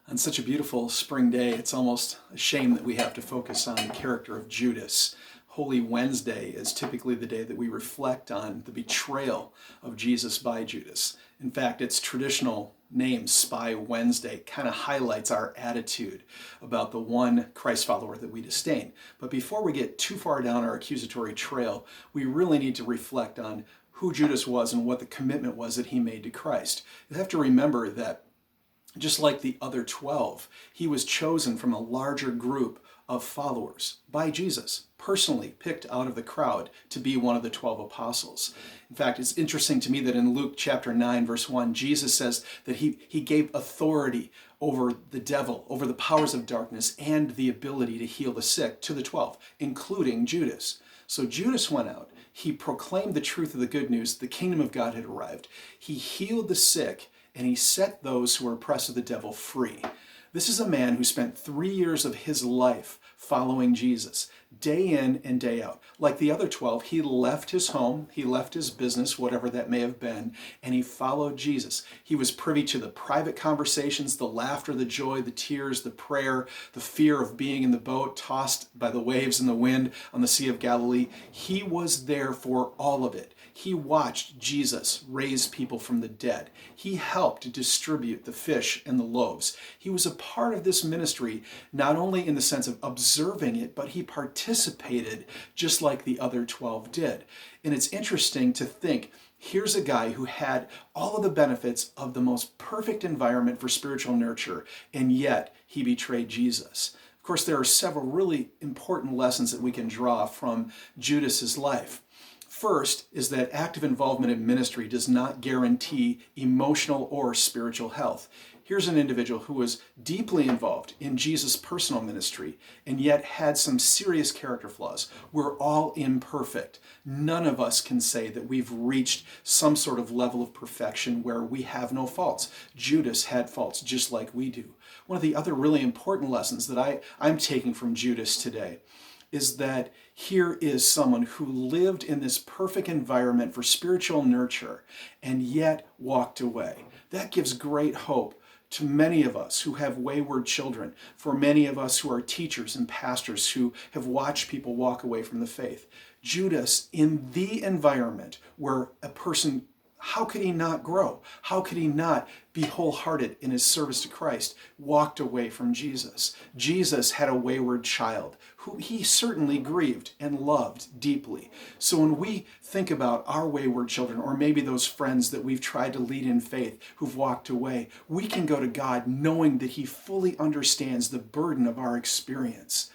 On such a beautiful spring day, it's almost a shame that we have to focus on the character of Judas. Holy Wednesday is typically the day that we reflect on the betrayal of Jesus by Judas. In fact, its traditional name, Spy Wednesday, kind of highlights our attitude about the one Christ follower that we disdain. But before we get too far down our accusatory trail, we really need to reflect on who Judas was and what the commitment was that he made to Christ. You have to remember that just like the other 12, he was chosen from a larger group of followers by Jesus, personally picked out of the crowd to be one of the 12 apostles. In fact, it's interesting to me that in Luke chapter 9, verse 1, Jesus says that he gave authority over the devil, over the powers of darkness, and the ability to heal the sick to the 12, including Judas. So Judas went out. He proclaimed the truth of the good news. The kingdom of God had arrived. He healed the sick, and he set those who were oppressed of the devil free. This is a man who spent 3 years of his life following Jesus, day in and day out. Like the other 12, he left his home, he left his business, whatever that may have been, and he followed Jesus. He was privy to the private conversations, the laughter, the joy, the tears, the prayer, the fear of being in the boat, tossed by the waves and the wind on the Sea of Galilee. He was there for all of it. He watched Jesus raise people from the dead. He helped distribute the fish and the loaves. He was a part of this ministry, not only in the sense of observing it, but he participated just like the other 12 did. And it's interesting to think, here's a guy who had all of the benefits of the most perfect environment for spiritual nurture, and yet he betrayed Jesus. Of course, there are several really important lessons that we can draw from Judas's life. First is that active involvement in ministry does not guarantee emotional or spiritual health. Here's an individual who was deeply involved in Jesus' personal ministry and yet had some serious character flaws. We're all imperfect. None of us can say that we've reached some sort of level of perfection where we have no faults. Judas had faults just like we do. One of the other really important lessons that I'm taking from Judas today is that here is someone who lived in this perfect environment for spiritual nurture and yet walked away. That gives great hope to many of us who have wayward children, for many of us who are teachers and pastors who have watched people walk away from the faith. Judas, in the environment where a person, how could he not grow? How could he not be wholehearted in his service to Christ? Walked away from Jesus. Jesus had a wayward child who he certainly grieved and loved deeply. So when we think about our wayward children, or maybe those friends that we've tried to lead in faith who've walked away, we can go to God knowing that he fully understands the burden of our experience.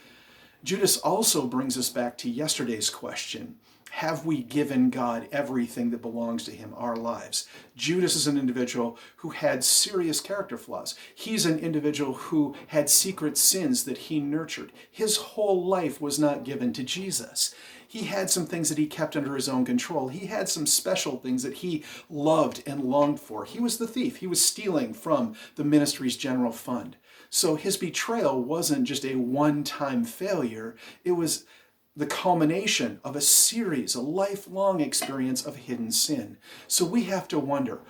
Judas also brings us back to yesterday's question. Have we given God everything that belongs to him, our lives? Judas is an individual who had serious character flaws. He's an individual who had secret sins that he nurtured. His whole life was not given to Jesus. He had some things that he kept under his own control. He had some special things that he loved and longed for. He was the thief. He was stealing from the ministry's general fund. So his betrayal wasn't just a one-time failure. It was the culmination of a series, a lifelong experience of hidden sin. So we have to wonder,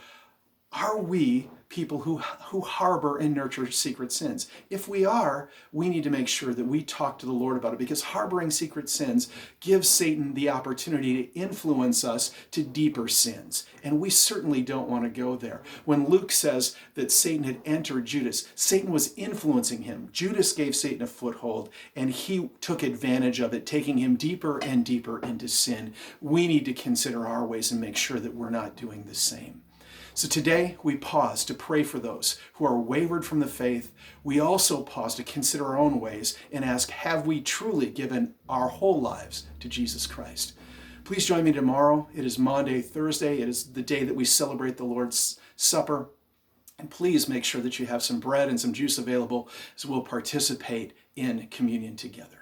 are we people who harbor and nurture secret sins? If we are, we need to make sure that we talk to the Lord about it, because harboring secret sins gives Satan the opportunity to influence us to deeper sins. And we certainly don't want to go there. When Luke says that Satan had entered Judas, Satan was influencing him. Judas gave Satan a foothold, and he took advantage of it, taking him deeper and deeper into sin. We need to consider our ways and make sure that we're not doing the same. So today we pause to pray for those who are wayward from the faith. We also pause to consider our own ways and ask, have we truly given our whole lives to Jesus Christ? Please join me tomorrow. It is Maundy, Thursday. It is the day that we celebrate the Lord's Supper. And please make sure that you have some bread and some juice available as we'll participate in communion together.